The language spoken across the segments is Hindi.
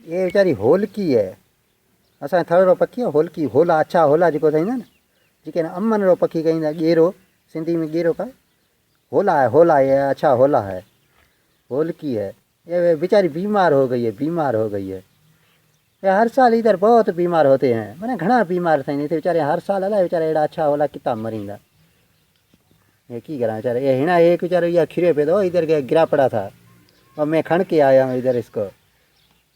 ये वीचारी होलकी है। असां थोरो पखी आहे होलकी, होला अच्छा होला जेको चईंदा आहिनि जेके अमन रो पखी कहंदा गेरो, सिंधी में गेरो का होला है, होला ये अच्छा होला है, होलकी है। ये बेचारी बीमार हो गई है, बीमार हो गई है। ये हर साल इधर बहुत बीमार होते हैं, मैंने घना बीमार थे बेचारे हर साल अला बेचारे एड़ा अच्छा होला कितना मरींदा। ये की करा बेचारे, ये हिना एक बेचारे ये खिरे पे दो इधर गिरा पड़ा था और मैं खण के आया हूँ इधर इसको।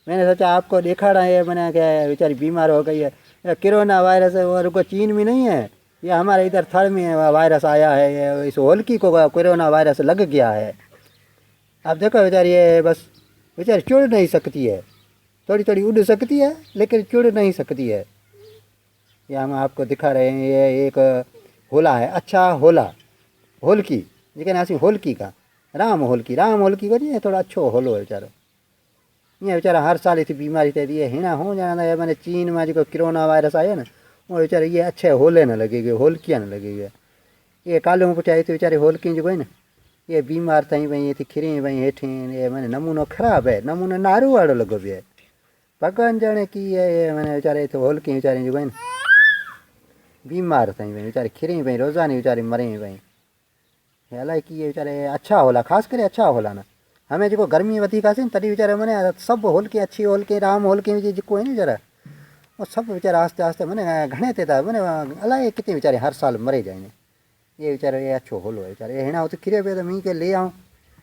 मैंने सोचा आपको दिखाड़ा है, मैंने क्या बेचारी बीमार हो गई है। कोरोना वायरस है, वो रुको चीन में नहीं है, ये हमारे इधर थड़ में वायरस आया है, ये इस होलकी को कोरोना वायरस लग गया है। आप देखो बेचारी ये बस बेचारी चुड़ नहीं सकती है, थोड़ी थोड़ी उड़ सकती है लेकिन चुड़ नहीं सकती है। ये हम आपको दिखा रहे हैं, ये एक होला है, अच्छा होला, होलकी लेकिन ऐसी होलकी का राम होलकी, राम होलकी को नहीं थोड़ा अच्छो होलो है बेचारो। ये बेचारा हर साल इतनी बीमारी थे ये हिना हो जाना है। मैंने चीन में जो कोरोना वायरस आया ना वो बेचारे ये अच्छे होले न लगेगे, होलकियाँ न लगेगी। ये काले में पुछाई तो बेचारे होलकी जो है ना ये बीमार थी भाई, ये खिरी भाई हेठे, ये मैंने नमूनो ख़राब है, नमूनो नारू वाड़ो लगो भी है। भगवान जाने की है ये मैंने बेचारे तो होलकी बेचारे जो है ना बीमार थी भाई, बेचारे खिरी भाई रोज़ानी बेचारे मरे भाई। अलाए की ये बेचारे अच्छा होला, ख़ास करे अच्छा होला ना। हमें जो गर्मी वधीक आसी तॾहिं वीचारे मैंने सब होलकी अच्छी होलकी राम होलकी जो है ना जरा वो सब वीचारा आस्ते आस्ते मैंने घणे थे था मैंने अलाए कितने बेचारे हर साल मरे जाए। ये बेचारे ये अच्छो होलो है बेचारे, ये हिना उते खिरे पे तो मी के ले आऊँ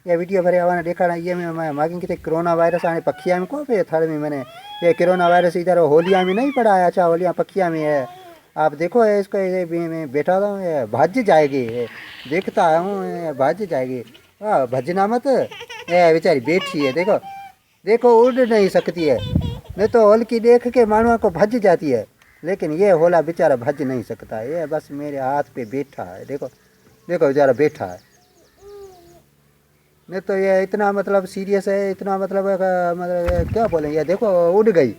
ये वीडियो भरे आवाने दिखाड़ा। ये मैं मांगी कितने कोरोना वायरस आने पखिया में को पे थड़ में मैंने ये कोरोना वायरस इधर होलिया में नहीं पड़ा है, अच्छा होलिया पखिया में है। आप देखो है इसको, ये मैं बैठा था ये भज जाएगी, ये देखता हूँ भज जाएगी। वाह भजना मत, ये बेचारी बैठी है देखो, देखो उड़ नहीं सकती है। नहीं तो होलकी देख के मानवा को भज जाती है, लेकिन ये होला बेचारा भज नहीं सकता है, ये बस मेरे हाथ पे बैठा है। देखो देखो बेचारा बैठा है। नहीं तो ये इतना मतलब सीरियस है, इतना मतलब क्या बोलें, ये देखो उड़ गई।